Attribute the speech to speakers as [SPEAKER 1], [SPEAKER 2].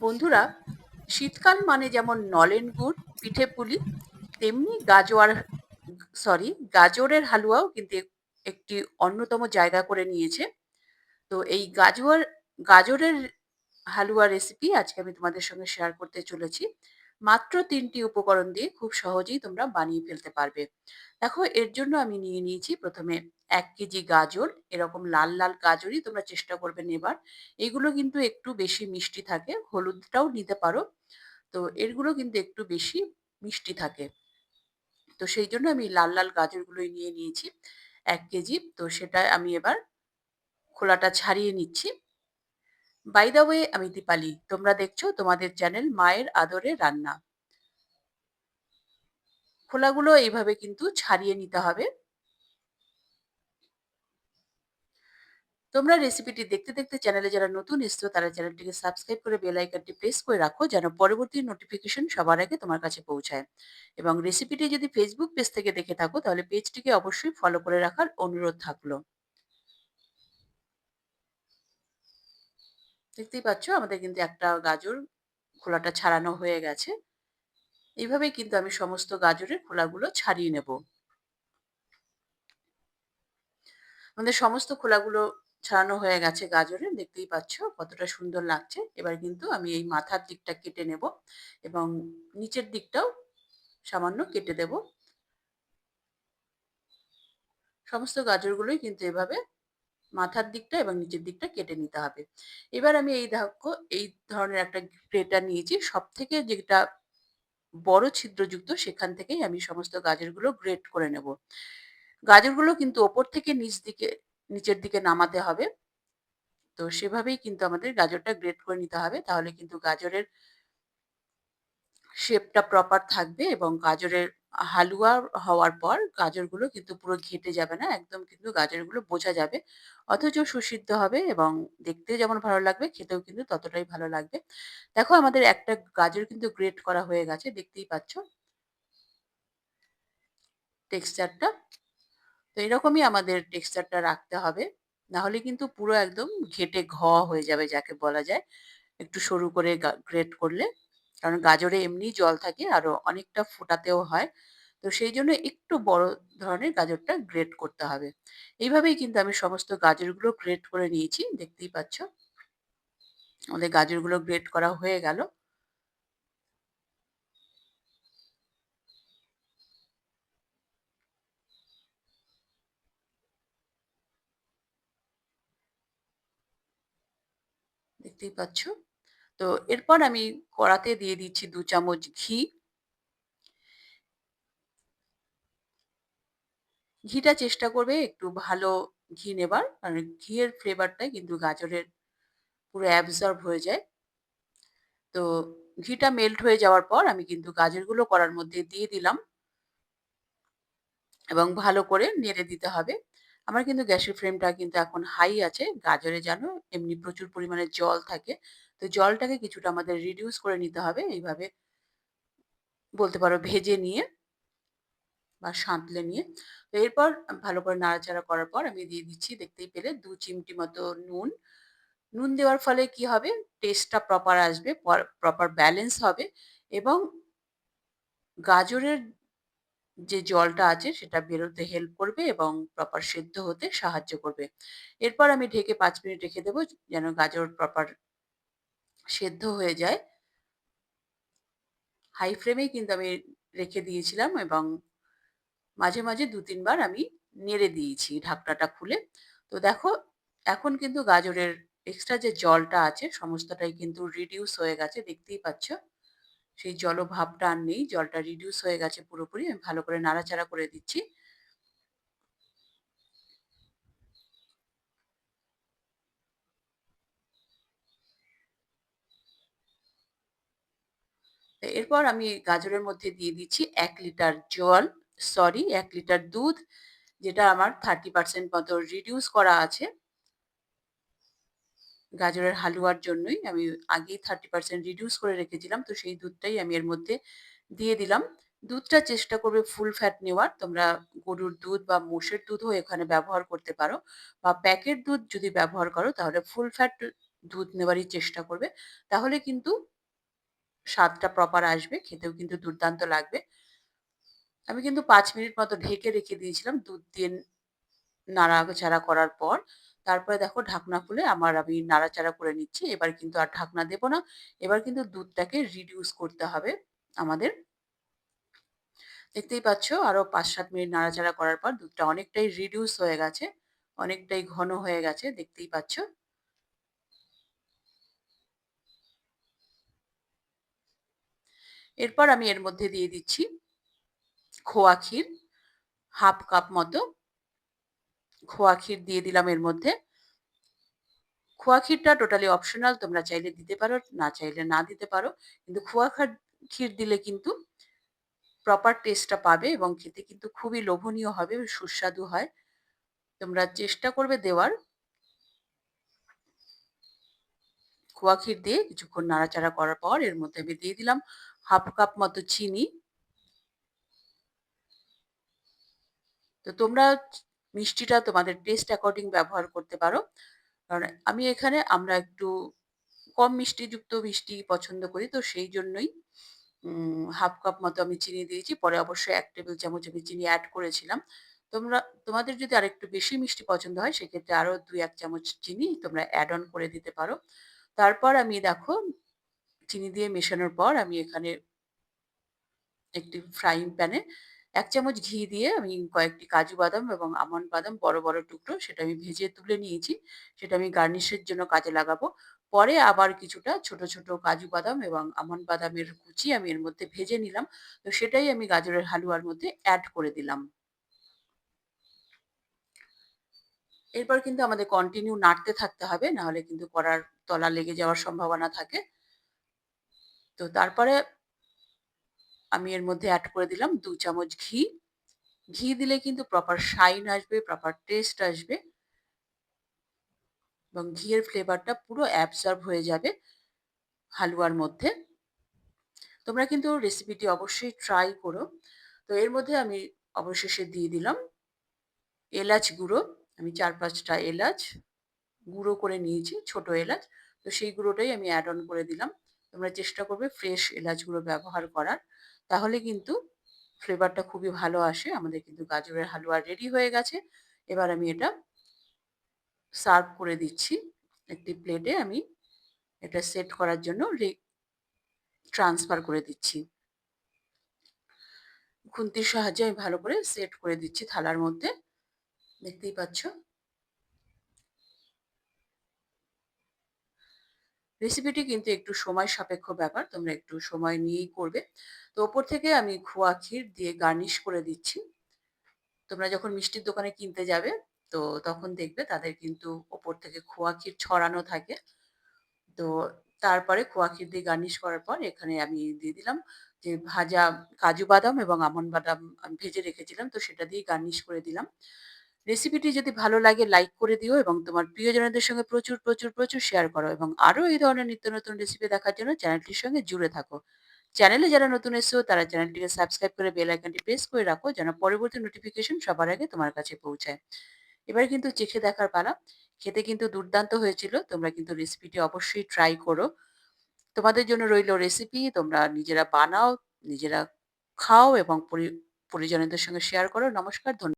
[SPEAKER 1] বন্ধুরা, শীতকাল মানে যেমন নলেন গুড়, পিঠে পুলি, তেমনি গাজরের হালুয়াও কিন্তু একটি অন্যতম জায়গা করে নিয়েছে। তো এই গাজরের হালুয়া রেসিপি আজকে আমি তোমাদের সঙ্গে শেয়ার করতে চলেছি। মাত্র ৩ টি উপকরণ দিয়ে খুব সহজেই তোমরা বানিয়ে ফেলতে পারবে। দেখো, এর জন্য আমি নিয়ে নিয়েছি প্রথমে ১ কেজি গাজর। এরকম লাল, লাল গাজরই তোমরা চেষ্টা করবে নেবার। এগুলো কিন্তু একটু বেশি মিষ্টি থাকে। হলুদটাও নিতে পারো। তো এগুলো কিন্তু একটু বেশি মিষ্টি থাকে। তো সেইজন্য আমি লাল, লাল গাজরগুলোই নিয়ে নিয়েছি ১ কেজি। তো সেটা আমি এবার খোলাটা ছাড়িয়ে নিচ্ছি। বাই দ্য ওয়ে, আমি দীপালি। তোমরা দেখছো তোমাদের চ্যানেল মায়ের আদরে রান্না। খোলাগুলো এইভাবে কিন্তু ছাড়িয়ে নিতে হবে। তোমরা রেসিপিটি দেখতে, দেখতে চ্যানেলে যারা নতুন এসছো তারা চ্যানেলটিকে সাবস্ক্রাইব করে বেল আইকনটি প্রেস করে রাখো যেন পরবর্তী নোটিফিকেশন সবার আগে তোমার কাছে পৌঁছায়। এবং রেসিপিটি যদি ফেসবুক পেজ থেকে দেখে থাকো তাহলে পেজটিকে অবশ্যই ফলো করে রাখার অনুরোধ থাকলো। দেখতেই পাচ্ছ আমাদের কিন্তু একটা গাজর খোলাটা ছাড়ানো হয়ে গেছে। এইভাবেই কিন্তু আমি সমস্ত গাজরের খোলাগুলো ছাড়িয়ে নেব। আমাদের সমস্ত খোলাগুলো ছাড়ানো হয়ে গেছে গাজরের, দেখতেই পাচ্ছ কতটা সুন্দর লাগছে। এবার কিন্তু আমি এই মাথার দিকটা কেটে নেব এবং নিচের দিকটাও সামান্য কেটে দেব। সমস্ত গাজরগুলোই কিন্তু এভাবে মাথার দিকটা এবং নিচের দিকটা কেটে নিতে হবে। এবার আমি এই ধরনের একটা গ্রেটার নিয়েছি। সবথেকে যেটা বড় ছিদ্রযুক্ত সেখান থেকেই আমি সমস্ত গাজরগুলো গ্রেট করে নেব। গাজরগুলো কিন্তু ওপর থেকে নিচের দিকে নামাতে হবে। তো সেভাবেই কিন্তু আমাদের গাজরটা গ্রেট করে নিতে হবে। তাহলে কিন্তু গাজরের শেপটা প্রপার থাকবে এবং গাজরের হালুয়া হওয়ার পর গাজরগুলো কিন্তু পুরো ঘেঁটে যাবে না। একদম কিন্তু গাজরগুলো বোঝা যাবে। অথচ সুসিদ্ধ হবে এবং দেখতেও যেমন ভালো লাগবে, খেতেও কিন্তু ততটাই ভালো লাগবে। দেখো, আমাদের একটা গাজর কিন্তু গ্রেট করা হয়ে গেছে। দেখতেই পাচ্ছ টেক্সচারটা। তো এরকমই আমাদের টেক্সচারটা রাখতে হবে। না হলে কিন্তু পুরো একদম ঘেঁটে হয়ে যাবে যাকে বলা যায়। একটু সরু করে গ্রেট করলে। কারণ গাজরে এমনিই জল থাকে আরো অনেকটা ফোটাতেও হয়। তো সেইজন্য একটু বড় ধরনের গাজরটা গ্রেট করতে হবে। এইভাবেই কিন্তু আমি সমস্ত গাজরগুলো গ্রেট করে নিয়েছি। দেখতেই পাচ্ছ। আমাদের গাজরগুলো গ্রেট করা হয়ে গেল। দেখতেই পাচ্ছ। তো এরপর আমি কড়াতে দিয়ে দিচ্ছি ২ চামচ ঘি। ঘিটা চেষ্টা করবে একটু ভালো ঘি নেবার। কারণ ঘিয়ের ফ্লেভারটাই কিন্তু গাজরের পুরো অ্যাবসর্ব হয়ে যায়। তো ঘিটা মেল্ট হয়ে যাওয়ার পর আমি কিন্তু গাজরগুলো কড়ার মধ্যে দিয়ে দিলাম এবং ভালো করে নেড়ে দিতে হবে। আমার কিন্তু গ্যাসের ফ্লেমটা কিন্তু এখন হাই আছে। গাজরে জানো এমনি প্রচুর পরিমাণে জল থাকে। তো জলটাকে কিছুটা আমাদের রিডিউস করে নিতে হবে। এইভাবে বলতে পারো ভেজে নিয়ে বা সাঁতলে নিয়ে। তো এরপর ভালো করে নাড়াচাড়া করার পর আমি দিয়ে দিচ্ছি, দেখতেই পেলে, ২ চিমটি মতো নুন। নুন দেওয়ার ফলে কি হবে? টেস্টটা প্রপার আসবে, প্রপার ব্যালেন্স হবে এবং গাজরের যে জলটা আছে সেটা বেরোতে হেল্প করবে এবং প্রপার সেদ্ধ হতে সাহায্য করবে। এরপর আমি ঢেকে ৫ মিনিট রেখে দেবো যেন গাজর প্রপার সেদ্ধ হয়ে যায়। হাই ফ্লেমেই কিন্তু আমি রেখে দিয়েছিলাম এবং মাঝে, মাঝে ২-৩ বার আমি নেড়ে দিয়েছি ঢাকনাটা খুলে। তো দেখো, এখন কিন্তু গাজরের এক্সট্রা যে জলটা আছে সমস্তটাই কিন্তু রিডিউস হয়ে গেছে, দেখতেই পাচ্ছ। সেই জলভাবটা আর নেই। জলটা রিডিউস হয়ে গেছে পুরোপুরি। আমি ভালো করে নাড়াচাড়া করে দিচ্ছি। এরপর আমি গাজরের মধ্যে দিয়ে দিচ্ছি ১ লিটার জল, ১ লিটার দুধ, যেটা আমার ৩০% মতো রিডিউস করা আছে। গাজরের হালুয়ার জন্যই আমি আগেই ৩০% রিডিউস করে রেখেছিলাম। তো সেই দুধটাই আমি এর মধ্যে দিয়ে দিলাম। দুধটা চেষ্টা করবে ফুল ফ্যাট নেওয়ার। তোমরা গরুর দুধ বা মোষের দুধও এখানে ব্যবহার করতে পারো বা প্যাকেট দুধ যদি ব্যবহার করো তাহলে ফুল ফ্যাট দুধ নেওয়ারই চেষ্টা করবে। তাহলে কিন্তু স্বাদটা প্রপার আসবে। খেতেও কিন্তু দুর্দান্ত লাগবে। আমি কিন্তু ৫ মিনিট মতো ঢেকে রেখে দিয়েছিলাম দুধ দিয়ে নাড়াচাড়া করার পর। তারপরে দেখো ঢাকনা খুলে আমি নাড়াচাড়া করে নিচ্ছি। এবার কিন্তু আর ঢাকনা দেব না। এবার কিন্তু দুধটাকে রিডিউস করতে হবে আমাদের। দেখতেই পাচ্ছ আরো ৫-৭ মিনিট নাড়াচাড়া করার পর দুধটা অনেকটাই রিডিউস হয়ে গেছে। অনেকটাই ঘন হয়ে গেছে দেখতেই পাচ্ছ। এরপর আমি এর মধ্যে দিয়ে দিচ্ছি খোয়া ক্ষীর, ১/২ কাপ মতো খোয়া ক্ষীর দিয়ে দিলাম এর মধ্যে। খোয়া ক্ষীরটা টোটালি অপশনাল। তোমরা চাইলে দিতে পারো, না চাইলে না দিতে পারো। কিন্তু ক্ষীর দিলে কিন্তু প্রপার টেস্টটা পাবে এবং খেতে কিন্তু খুবই লোভনীয় হবে, সুস্বাদু হয়। তোমরা চেষ্টা করবে দেওয়ার। খোয়া ক্ষীর দিয়ে কিছুক্ষণ নাড়াচাড়া করার পর এর মধ্যে আমি দিয়ে দিলাম ১/২ কাপ মতো চিনি। তো তোমরা মিষ্টিটা তোমাদের টেস্ট অ্যাকর্ডিং ব্যবহার করতে পারো। কারণ আমরা একটু কম মিষ্টিযুক্ত মিষ্টি পছন্দ করি। তো সেই জন্যই ১/২ কাপ মতো আমি চিনি দিয়েছি। পরে অবশ্যই ১ টেবিল চামচ আমি চিনি এড করেছিলাম। তোমরা তোমাদের যদি আরেকটু বেশি মিষ্টি পছন্দ হয় সেক্ষেত্রে আরো ২-১ চামচ চিনি তোমরা এড অন করে দিতে পারো। তারপর আমি দেখো চিনি দিয়ে মেশানোর পর আমি এখানে একটি ফ্রাইং প্যানে ১ চামচ ঘি দিয়ে আমি কয়েকটি কাজু বাদাম এবং আমন্ড বাদাম বড়, বড় টুকরো সেটা আমি ভেজে তুলে নিয়েছি। সেটা আমি গার্নিশের জন্য কাজে লাগাবো। পরে আবার কিছুটা ছোট, ছোট কাজু বাদাম এবং আমন্ড বাদামের কুচি আমি এর মধ্যে ভেজে নিলাম। তো সেটাই আমি গাজরের হালুয়ার মধ্যে এড করে দিলাম। এরপর কিন্তু আমাদের কন্টিনিউ নাড়তে থাকতে হবে। নাহলে কিন্তু কড়ার তলা লেগে যাওয়ার সম্ভাবনা থাকে। তো তারপরে আমি এর মধ্যে এড করে দিলাম ২ চামচ ঘি। ঘি দিলে কিন্তু প্রপার শাইন আসবে, প্রপার টেস্ট আসবে এবং ঘিয়ের ফ্লেভারটা পুরো অ্যাবসর্ব হয়ে যাবে হালুয়ার মধ্যে। তোমরা কিন্তু রেসিপিটি অবশ্যই ট্রাই করো। তো এর মধ্যে আমি অবশেষে দিয়ে দিলাম এলাচ গুঁড়ো। আমি ৪-৫ টা এলাচ গুঁড়ো করে নিয়েছি, ছোট এলাচ। তো সেই গুঁড়োটাই আমি অ্যাড অন করে দিলাম। তোমরা চেষ্টা করবে ফ্রেশ এলাচ গুঁড়ো ব্যবহার করার। তাহলে কিন্তু ফ্লেভারটা খুবই ভালো আসে। আমাদের কিন্তু গাজরের হালুয়া রেডি হয়ে গেছে। এবার আমি এটা সার্ভ করে দিচ্ছি। একটি প্লেটে আমি এটা সেট করার জন্য ট্রান্সফার করে দিচ্ছি। খুন্তির সাহায্যে আমি ভালো করে সেট করে দিচ্ছি থালার মধ্যে। দেখতেই পাচ্ছ। রেসিপিটি কিন্তু একটু সময় সাপেক্ষ ব্যাপার। তোমরা একটু সময় নিয়েই করবে। তো ওপর থেকে আমি খোয়া ক্ষীর দিয়ে গার্নিশ করে দিচ্ছি। তোমরা যখন মিষ্টির দোকানে কিনতে যাবে তো তখন দেখবে তাদের কিন্তু ওপর থেকে খোয়া ক্ষীর ছড়ানো থাকে। তো তারপরে খোয়া ক্ষীর দিয়ে গার্নিশ করার পর এখানে আমি দিয়ে দিলাম যে ভাজা কাজু বাদাম এবং আমন্ড বাদাম আমি ভেজে রেখেছিলাম। তো সেটা দিয়ে গার্নিশ করে দিলাম। রেসিপিটি যদি ভালো লাগে লাইক করে দিও এবং তোমার প্রিয়জনদের সঙ্গে প্রচুর, প্রচুর, প্রচুর শেয়ার করো এবং আরো এই ধরনের নিত্য নতুন রেসিপি দেখার জন্য চ্যানেলটির সঙ্গে জুড়ে থাকো। চ্যানেলে যারা নতুন এসেছো তারা চ্যানেলটিকে সাবস্ক্রাইব করে বেল আইকনটি প্রেস করে রাখো যেন পরবর্তী নোটিফিকেশন সবার আগে তোমার কাছে পৌঁছায়। এবার কিন্তু চেখে দেখার পালা। খেতে কিন্তু দুর্দান্ত হয়েছিল। তোমরা কিন্তু রেসিপিটি অবশ্যই ট্রাই করো। তোমাদের জন্য রইল রেসিপি। তোমরা নিজেরা বানাও, নিজেরা খাও এবং পরিজনদের সঙ্গে শেয়ার করো। নমস্কার,